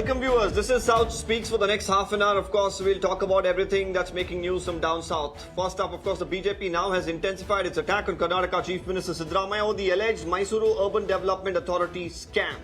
Welcome viewers, this is South Speaks. For the next half an hour. Of course, we'll talk about everything that's making news from down south. First up, of course, the BJP now has intensified its attack on Karnataka Chief Minister Siddaramaiah over the alleged Mysuru Urban Development Authority scam.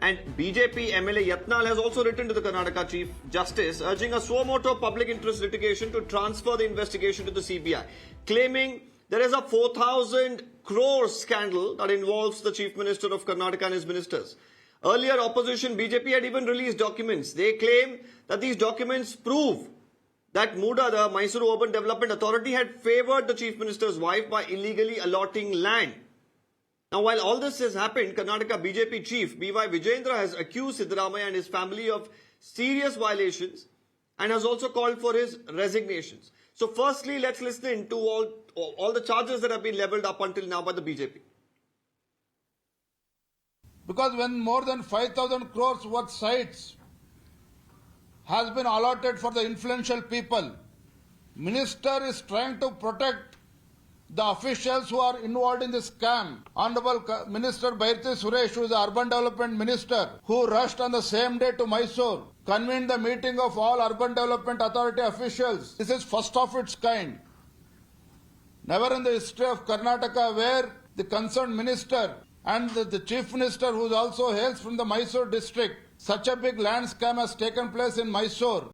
And BJP MLA Yatnal has also written to the Karnataka Chief Justice urging a suo motu public interest litigation to transfer the investigation to the CBI, claiming there is a 4,000 crore scandal that involves the Chief Minister of Karnataka and his ministers. Earlier, opposition BJP had even released documents. They claim that these documents prove that Muda, the Mysuru Urban Development Authority, had favoured the Chief Minister's wife by illegally allotting land. Now, while all this has happened, Karnataka BJP Chief B.Y. Vijayendra has accused Siddaramaiah and his family of serious violations and has also called for his resignations. So firstly, let's listen to all the charges that have been levelled up until now by the BJP. Because when more than 5,000 crores worth sites has been allotted for the influential people, Minister is trying to protect the officials who are involved in this scam. Honorable Minister Bhairati Suresh, who is the Urban Development Minister, who rushed on the same day to Mysore, convened the meeting of all Urban Development Authority officials. This is first of its kind. Never in the history of Karnataka where the concerned minister and the Chief Minister, who also hails from the Mysore district, such a big land scam has taken place in Mysore.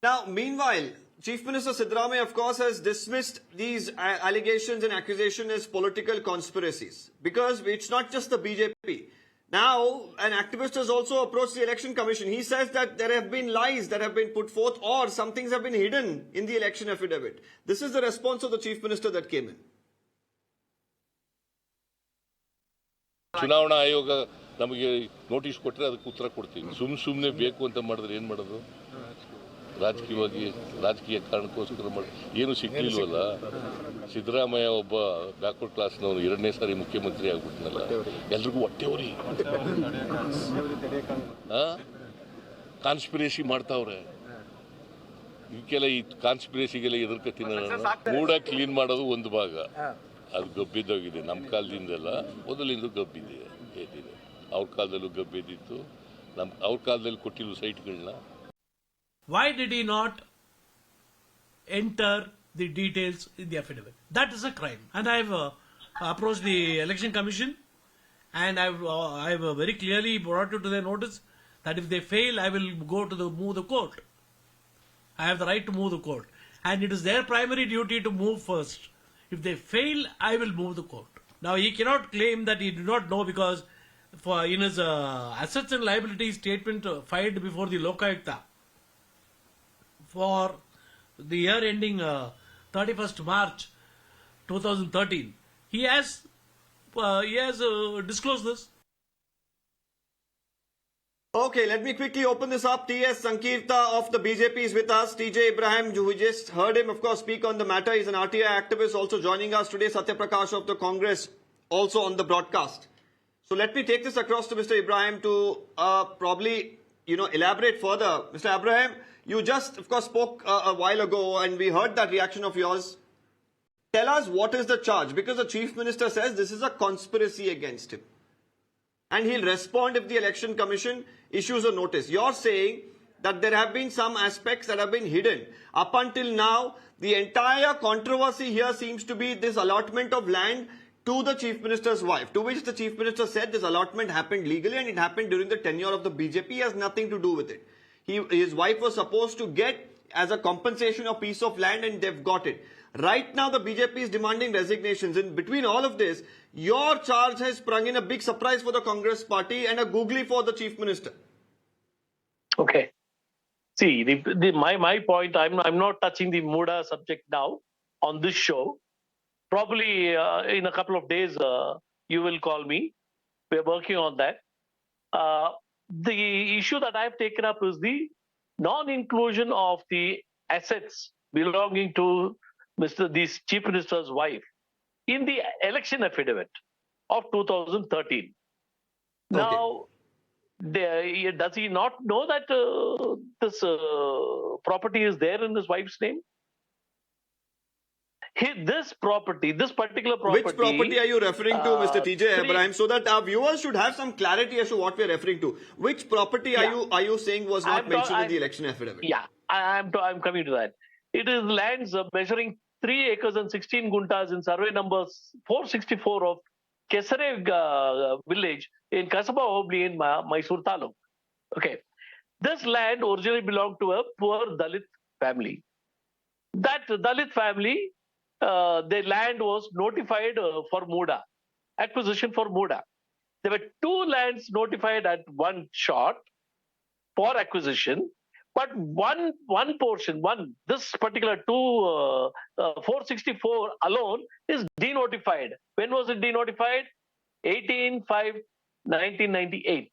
Now, meanwhile, Chief Minister Siddaramaiah, of course, has dismissed these allegations and accusations as political conspiracies because it's not just the BJP. Now, an activist has also approached the Election Commission. He says that there have been lies that have been put forth or some things have been hidden in the election affidavit. This is the response of the Chief Minister that came in. ಚುನಾವಣಾ ಆಯೋಗ ನಮಗೆ notice ಕೊಟ್ಟರೆ ಅದಕ್ಕೆ ಉತ್ತರ ಕೊಡ್ತೀವಿ. ಸುಮ್ಮನೆ ಬೇಕು ಅಂತ ಮಾಡಿದ್ರೆ ಏನು ಮಾಡೋದು? ರಾಜಕೀಯ ಕಾರಣಕ್ಕೋಸ್ಕರ ಏನು ಸಿಕ್ಕಿಲ್ವಲ್ಲ. ಸಿದ್ದರಾಮಯ್ಯ ಒಬ್ಬ ಬ್ಯಾಕ್ವರ್ಡ್ ಕ್ಲಾಸ್ನವನು 2ನೇ ಸಾರಿ ಮುಖ್ಯಮಂತ್ರಿ ಆಗ್ಬಿಟ್ನಲ್ಲ, ಎಲ್ರಿಗೂ ಹೊಟ್ಟೆವ್ರಿ. ಕಾನ್ಸ್ಪಿರೇಸಿ ಮಾಡ್ತಾವ್ರೆ. ಇದಕ್ಕೆಲ್ಲ ಈ ಕಾನ್ಸ್ಪಿರೇಸಿಗೆಲ್ಲ ಎದುರ್ಕತ್ತೀನಿ. ಮೂಡ ಕ್ಲೀನ್ ಮಾಡೋದು ಒಂದು ಭಾಗ, ಅದು ಗಬ್ಬಿದ್ದೋಗಿದೆ. ನಮ್ಮ ಕಾಲದಿಂದೆಲ್ಲ ಮೊದಲಿಂದ ಗಬ್ಬಿದೆ. ಅವ್ರ ಕಾಲದಲ್ಲೂ ಗಬ್ಬಿದ್ದಿತ್ತು. ಅವ್ರ ಕಾಲದಲ್ಲಿ ಕೊಟ್ಟಿಲ್ಲ ಸೈಟ್ಗಳನ್ನ. Why did he not enter the details in the affidavit? That is a crime. And I've approached the Election Commission and I've very clearly brought it to their notice that if they fail, I will go to move the court. I have the right to move the court. And it is their primary duty to move first. If they fail, I will move the court. Now, he cannot claim that he did not know because in his assets and liabilities statement filed before the Lokayukta for the year ending 31st March 2013, he has disclosed this. Okay, let me quickly open this up. T.S. Sankirta of the BJP is with us. T.J. Abraham, we just heard him, of course, speak on the matter. He's an RTI activist also joining us today. Sathya Prakash of the Congress also on the broadcast. So let me take this across to Mr. Abraham to probably, elaborate further. Mr. Abraham, you just, of course, spoke a while ago and we heard that reaction of yours. Tell us what is the charge, because the Chief Minister says this is a conspiracy against him. And he'll respond if the Election Commission issues a notice. You're saying that there have been some aspects that have been hidden. Up until now, the entire controversy here seems to be this allotment of land to the Chief Minister's wife, to which the Chief Minister said this allotment happened legally and it happened during the tenure of the BJP. He has nothing to do with it. His wife was supposed to get as a compensation a piece of land and they've got it. Right now, the BJP is demanding resignations. In between all of this, your charge has sprung in a big surprise for the Congress party and a googly for the Chief Minister. Okay. See, my point, I'm not touching the Muda subject now on this show. Probably in a couple of days, you will call me. We're working on that. The issue that I've taken up is the non-inclusion of the assets belonging to the Chief Minister's wife in the election affidavit of 2013. Okay. Now, does he not know that this property is there in his wife's name? this particular property. Which property are you referring to, Mr. T.J. three- Abraham, so that our viewers should have some clarity as to what we are referring to? Which property are you saying was not mentioned in the election affidavit? Yeah, I'm coming to that. It is lands measuring 3 acres and 16 guntas in survey number 464 of Kesare village in Kasaba Hobli in Mysuru Taluk. Okay. This land originally belonged to a poor Dalit family. That Dalit family, their land was notified for Muda, acquisition for Muda. There were 2 lands notified at one shot for acquisition, but one portion, this particular 464 alone is denotified. When was it denotified? 18/5/1998.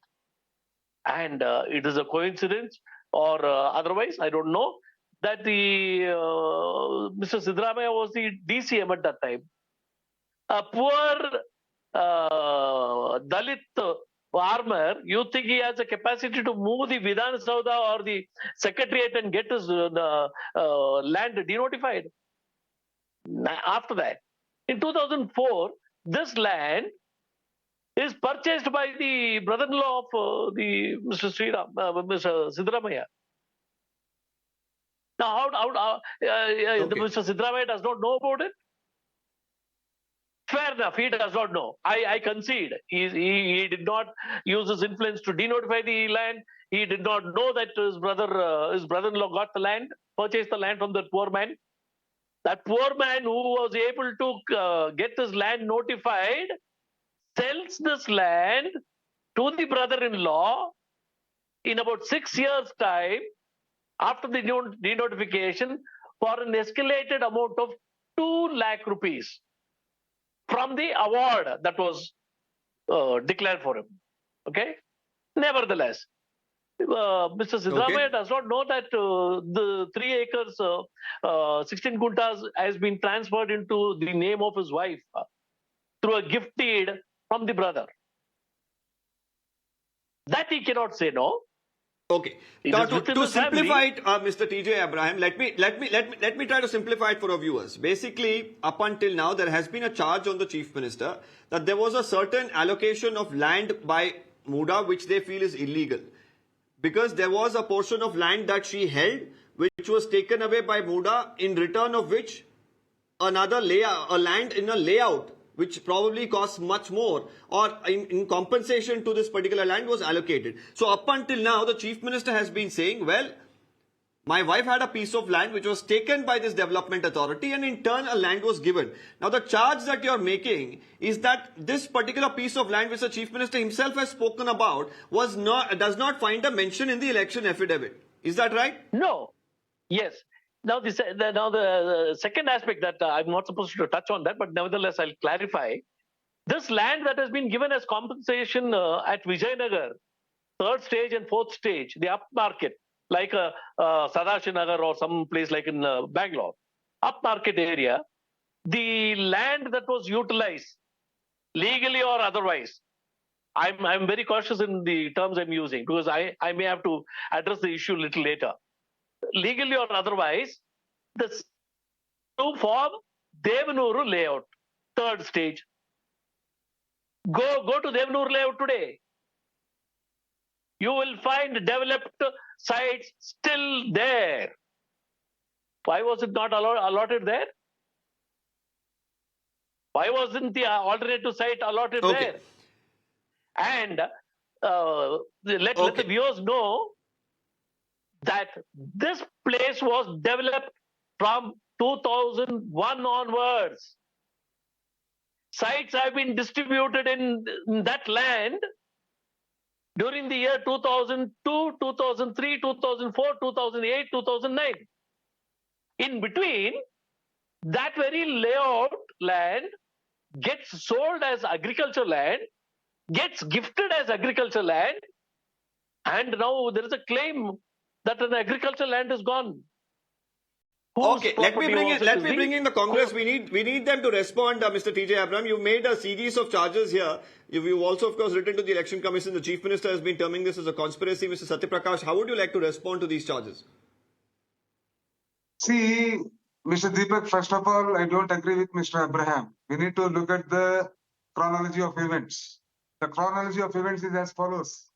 And it is a coincidence or otherwise, I don't know, that the Mr. Siddaramaiah was the DCM at that time. A poor Dalit farmer, you think he has a capacity to move the Vidhan Saudha or the secretariat and get his land denotified? After that, in 2004, this land is purchased by the brother-in-law of the Mr. Siddaramaiah. Now, Mr. Siddaramaiah does not know about it? Fair enough, he does not know. I concede. He did not use his influence to denotify the land. He did not know that his brother-in-law got the land, purchased the land from the poor man. That poor man who was able to get his land notified sells this land to the brother-in-law in about 6 years' time after the denotification for an escalated amount of 2 lakh rupees from the award that was declared for him. Okay? Nevertheless, Mr. Siddaramaiah does not know that the 3 acres, 16 guntas has been transferred into the name of his wife through a gift deed from the brother. That he cannot say no. Okay. Now, to simplify it, Mr. T.J. Abraham, let me try to simplify it for our viewers. Basically, up until now, there has been a charge on the Chief Minister that there was a certain allocation of land by Muda which they feel is illegal. Because there was a portion of land that she held which was taken away by Muda, in return of which a land in a layout which probably costs much more, or in compensation to this particular land was allocated. So up until now, the Chief Minister has been saying, well, my wife had a piece of land which was taken by this development authority, and in turn a land was given. Now the charge that you're making is that this particular piece of land which the Chief Minister himself has spoken about does not find a mention in the election affidavit. Is that right? No. Yes. Now the second aspect that I'm not supposed to touch on that, but nevertheless I'll clarify. This land that has been given as compensation at Vijayanagar, 3rd stage and 4th stage, the upmarket, like Sadashinagar or some place like in Bangalore, upmarket area, the land that was utilized, legally or otherwise, I'm very cautious in the terms I'm using because I may have to address the issue a little later. Legally or otherwise, this to form Devanuru layout, 3rd stage. Go to Devanuru layout today. You will find developed sites still there. Why was it not allotted there? Why wasn't the alternative site allotted there? And let the viewers know that this place was developed from 2001 onwards. Sites have been distributed in that land during the year 2002, 2003, 2004, 2008, 2009. In between, that very layout land gets sold as agricultural land, gets gifted as agricultural land, and now there is a claim that an agricultural land is gone. Okay, let me bring in the Congress. We need them to respond, Mr. T.J. Abraham. You've made a series of charges here. You've also, of course, written to the Election Commission. The Chief Minister has been terming this as a conspiracy. Mr. Sathya Prakash, how would you like to respond to these charges? See, Mr. Deepak, first of all, I don't agree with Mr. Abraham. We need to look at the chronology of events. The chronology of events is as follows.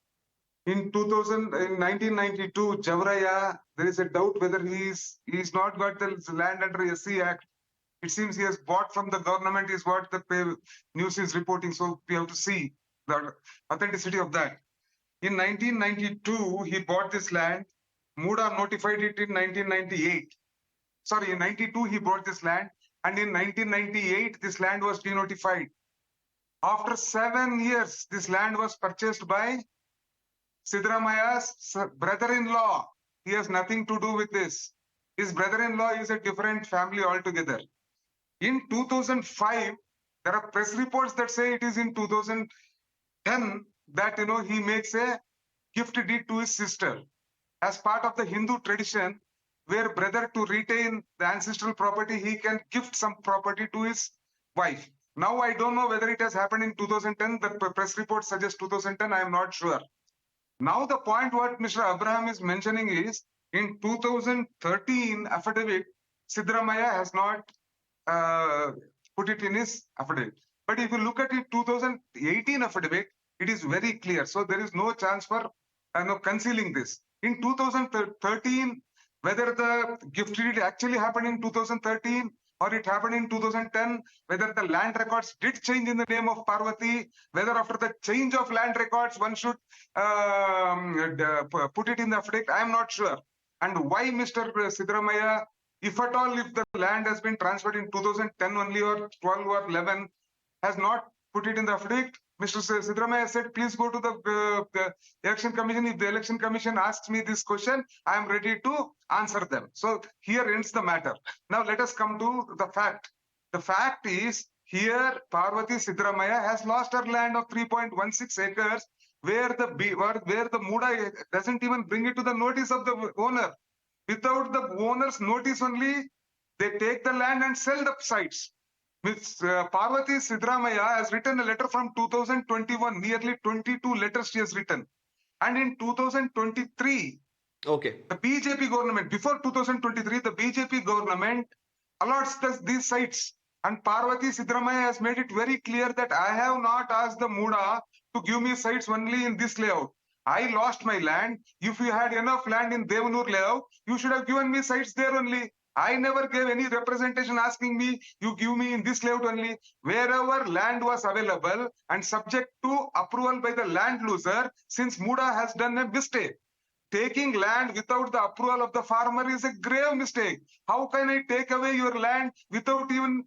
In 1992, Javraya, there is a doubt whether he's not got the land under SC Act. It seems he has bought from the government is what the news is reporting. So we have to see the authenticity of that. In 1992, he bought this land. Muda notified it in 1998. Sorry, in 92, he bought this land. And in 1998, this land was denotified. After 7 years, this land was purchased by Siddaramaiah's brother-in-law. He has nothing to do with this. His brother-in-law is a different family altogether. In 2005, there are press reports that say it is in 2010 that he makes a gift deed to his sister. As part of the Hindu tradition, where brother to retain the ancestral property, he can gift some property to his wife. Now I don't know whether it has happened in 2010. The press report suggests 2010. I am not sure. Now the point what Mr. Abraham is mentioning is in 2013 affidavit, Siddaramaiah has not put it in his affidavit. But if you look at it 2018 affidavit, it is very clear. So there is no chance for concealing this. In 2013, whether the gift deed actually happened in 2013 or it happened in 2010, whether the land records did change in the name of Parvati, whether after the change of land records one should put it in the affidavit, I am not sure. And why Mr. Siddaramaiah, if at all, if the land has been transferred in 2010 only or 12 or 11, has not put it in the affidavit, Mr. Siddaramaiah said, please go to the election commission. If the election commission asks me this question, I am ready to answer them. So here ends the matter. Now let us come to the fact. The fact is here Parvati Siddaramaiah has lost her land of 3.16 acres where the Muda doesn't even bring it to the notice of the owner. Without the owner's notice only, they take the land and sell the sites. Parvati Siddaramaiah has written a letter from 2021, nearly 22 letters she has written. And in 2023, Okay. the BJP government, before 2023, the BJP government allots these sites. And Parvati Siddaramaiah has made it very clear that I have not asked the Muda to give me sites only in this layout. I lost my land. If you had enough land in Devanur layout, you should have given me sites there only. I never gave any representation asking me, you give me in this layout only. Wherever land was available and subject to approval by the land loser, since Muda has done a mistake. Taking land without the approval of the farmer is a grave mistake. How can I take away your land without even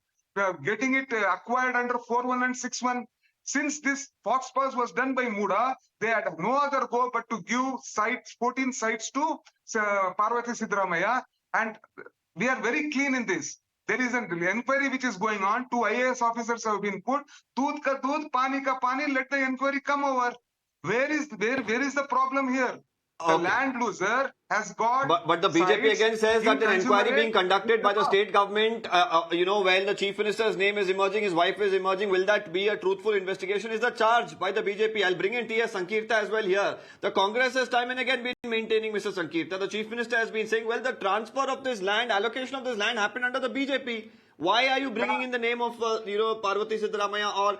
getting it acquired under 4.1 and 6.1? Since this fox pass was done by Muda, they had no other go but to give sites, 14 sites to Parvati Siddaramaiah, and we are very clean in this. There is an inquiry which is going on. 2 IAS officers have been put. Doodh ka doodh, pani ka pani. Let the inquiry come over. Where is the problem here? The Okay. land loser has got. But the BJP sites again says that in an inquiry consumerate. being conducted by the state government, when the chief minister's name is emerging, his wife is emerging, will that be a truthful investigation? Is the charge by the BJP? I'll bring in T.S. Sankirta as well here. The Congress has time and again been maintaining, Mr. Sankirta. The chief minister has been saying, well, the transfer of this land, allocation of this land happened under the BJP. Why are you bringing in the name of, Parvati Siddaramaiah or,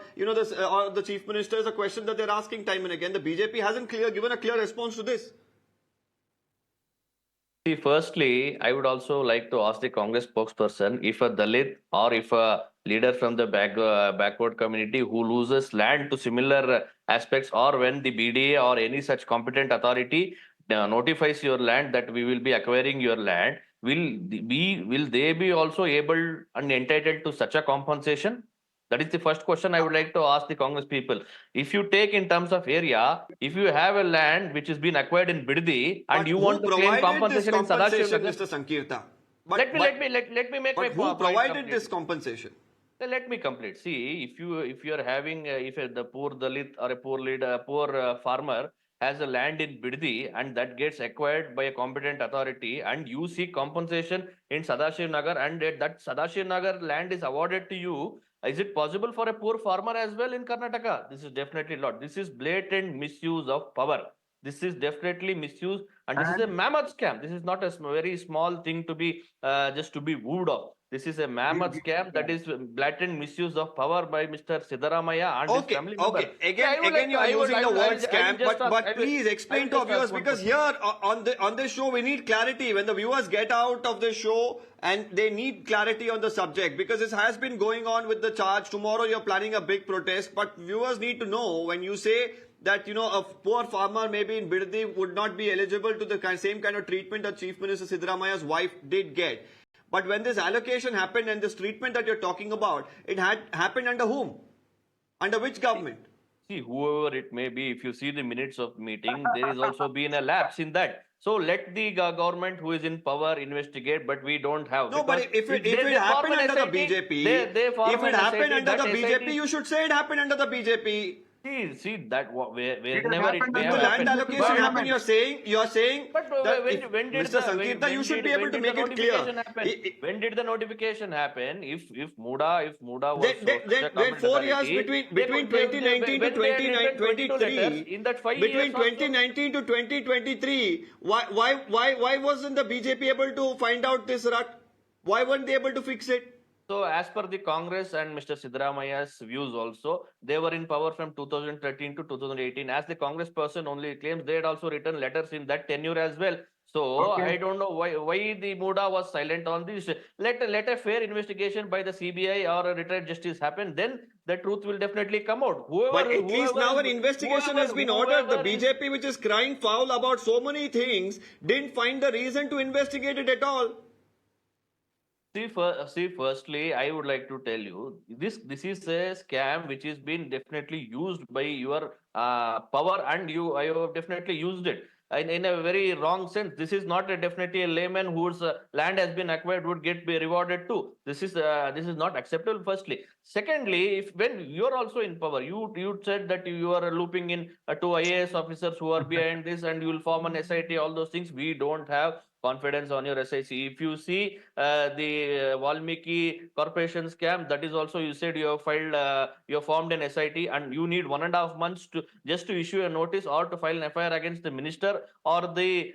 or the chief minister is a question that they're asking time and again. The BJP hasn't given a clear response to this. See, firstly, I would also like to ask the Congress spokesperson if a Dalit or if a leader from the backward community who loses land to similar aspects, or when the BDA or any such competent authority notifies your land that we will be acquiring your land, will they be also able and entitled to such a compensation? That is the first question I would like to ask the Congress people. If you take in terms of area, if you have a land which has been acquired in Biddi and But you who want to claim provided this compensation in compensation, Sadashiv Mr. Sankirta? let me make my But point. who provided this compensation? Let me complete. See, if you are having if the poor Dalit or a poor leader, poor farmer has a land in Biddi and that gets acquired by a competent authority, and you seek compensation in Sadashiv Nagar, and that Sadashiv Nagar land is awarded to you, is it possible for a poor farmer as well in Karnataka? This is definitely not. This is blatant misuse of power. This is definitely misuse, and this is a mammoth scam. This is not a very small thing to be just to be wooed of. This is a mammoth scam that is blatant misuse of power by Mr. Siddaramaiah and his Okay, family members. okay. Again, you are using the word scam, but please explain to our viewers, because here on this show we need clarity. When the viewers get out of the show and they need clarity on the subject, because this has been going on with the charge. Tomorrow you're planning a big protest, but viewers need to know when you say that, you know, a poor farmer maybe in Biddi would not be eligible to the same kind of treatment that Chief Minister Siddaramaiah's wife did get. But when this allocation happened and this treatment that you're talking about, it had happened under whom? Under which government? See, whoever it may be, if you see the minutes of meeting, there is also been a lapse in that. So let the government who is in power investigate, but we don't have. No, but if it happened under the BJP, if it happened under the BJP, you should say it happened under the BJP. See that whenever it may When have the land happened. allocation happened, you're saying But that when did Mr. Sankirta, you should be able to make it clear. When did the notification happen? If Muda was Then 4 years between 2019 to 2023. in that 5 Between years 2019 to 2023, why wasn't the BJP able to find out this rut? Why weren't they able to fix it? So as per the Congress and Mr. Siddaramaiah's views also, they were in power from 2013 to 2018. As the Congress person only claims, they had also written letters in that tenure as well. So I don't know why the Muda was silent on this. Let a fair investigation by the CBI or a retired justice happen, then the truth will definitely come out. But at least now an investigation has been ordered. The BJP, which is crying foul about so many things, didn't find the reason to investigate it at all. See, firstly, I would like to tell you, this is a scam which is being definitely used by your power, and I have definitely used it in a very wrong sense. This is not definitely a layman whose land has been acquired would be rewarded too. This is not acceptable. Firstly, secondly, when you are also in power, you said that you are looping in two IAS officers who are behind this, and you will form an SIT. All those things, we don't have confidence on your SIC. If you see the Valmiki Corporation scam, that is also, you said you have filed, you have formed an SIT, and you need 1.5 months to issue a notice or to file an FIR against the minister or the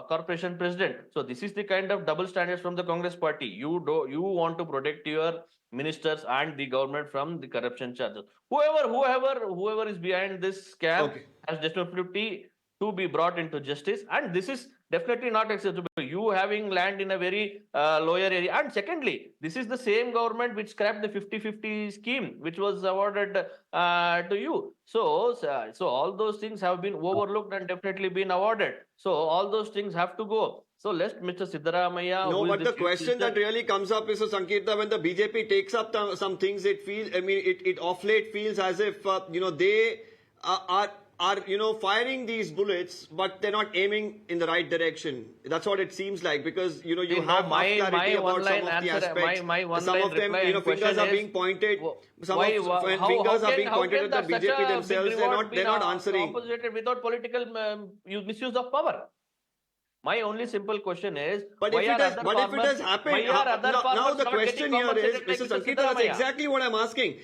corporation president. So this is the kind of double standards from the Congress party. You want to protect your ministers and the government from the corruption charges. Whoever is behind this scam has definitely to be brought into justice, and this is definitely not acceptable. You having land in a very lower area, and secondly, this is the same government which scrapped the 50-50 scheme which was awarded to you. So all those things have been overlooked and definitely been awarded. So all those things have to go. So let Mr. Siddaramaiah. No, but the question that really comes up, Mr. Sankirta, when the BJP takes up some things, it off late feels as if they are firing these bullets, but they're not aiming in the right direction. That's what it seems like, because you have clarity about some of the aspects. Some of them, fingers are being pointed. Fingers are being pointed at the BJP themselves. They're not answering. Without political misuse of power. My only simple question is, but if it has happened, now the question here is, Mr. Sankirta, that's exactly what I'm asking.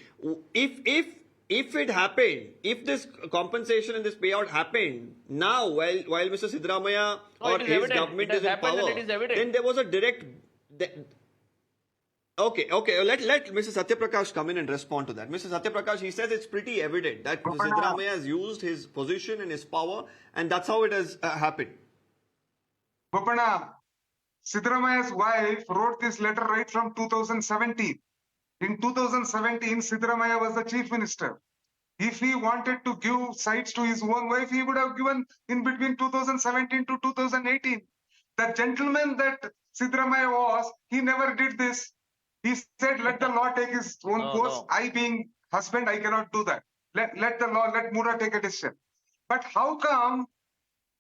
If it happened, if this compensation and this payout happened now, while Mr. Siddaramaiah or his government is in power, then there was a direct. Okay. Let Mr. Sathya Prakash come in and respond to that. Mr. Sathya Prakash, he says it's pretty evident that Siddaramaiah has used his position and his power, and that's how it has happened. Bopanna, Siddaramaiah's wife wrote this letter right from 2017. In 2017, Siddaramaiah was the chief minister. If he wanted to give sites to his own wife, he would have given in between 2017 to 2018. The gentleman that Siddaramaiah was, he never did this. He said, let the law take his own course. No. I being husband, I cannot do that. Let Muda take a decision. But how come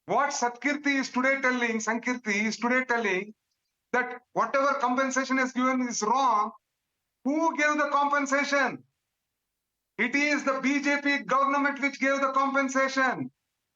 what Sankirti is today telling that whatever compensation is given is wrong? Who gave the compensation? It is the BJP government which gave the compensation.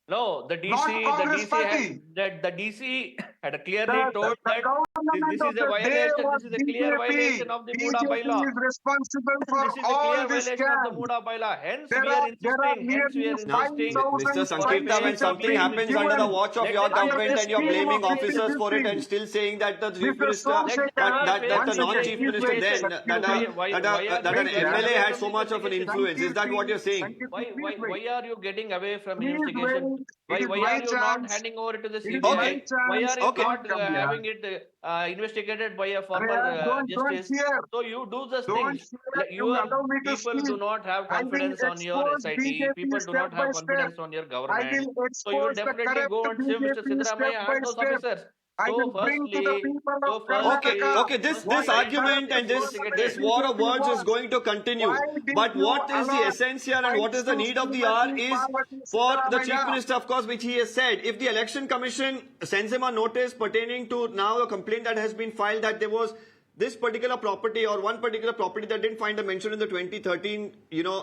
No, the DC, not Congress party. The DC had clearly told that government This is of a the day violation. was This is a clear violation of the Muda BJP bylaw. is responsible for This is a all clear this violation of the scam. Muda bylaw. Hence, There we are are insisting. Hence, we nearly are Now, insisting. Mr. 5,000 Sankirta, when sites have something been happens under the given watch of Let your them be government and you're scheme blaming of officers for it 50-50. and still saying that the chief Mr. minister, Let Somsekhar, them be that fair the in the non-chief minister investigation. then, Why are that an you getting MLA away had from so the much of an investigation? influence. Is that what you're saying? Why are you getting away from Please investigation? wait. It is Why my are you not chance. handing over to the It is CBI? my Okay. Why chance. are you Okay. not Don't come here. having it investigated by a former Don't justice? fear. So you do those Don't things. fear. You Your allow me to people speak. do not have I will confidence on your expose SIT. BJP People do step not by have step. confidence on your I government. will So you will expose the definitely corrupt go and sue Mr. BJP step Siddaramaiah by and those step. officers. I So will bring to the people of Okay, Karnataka okay. This what the argument corrupt and this government war of BJP words is was. going to continue. Why did But you what is the allot essence here and what sites is the to need of the hour Srimati is Parvati for the Chief Siddaramaiah? Minister, of course, which he has said. If the Election Commission sends him a notice pertaining to now a complaint that has been filed that there was this particular property or one particular property that didn't find a mention in the 2013,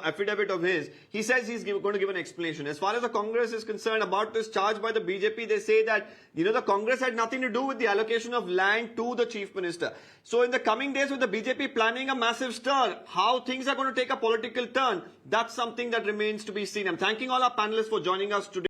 affidavit of his, he says he's going to give an explanation. As far as the Congress is concerned about this charge by the BJP, they say that, the Congress had nothing to do with the allocation of land to the Chief Minister. So in the coming days with the BJP planning a massive stir, how things are going to take a political turn, that's something that remains to be seen. I'm thanking all our panelists for joining us today.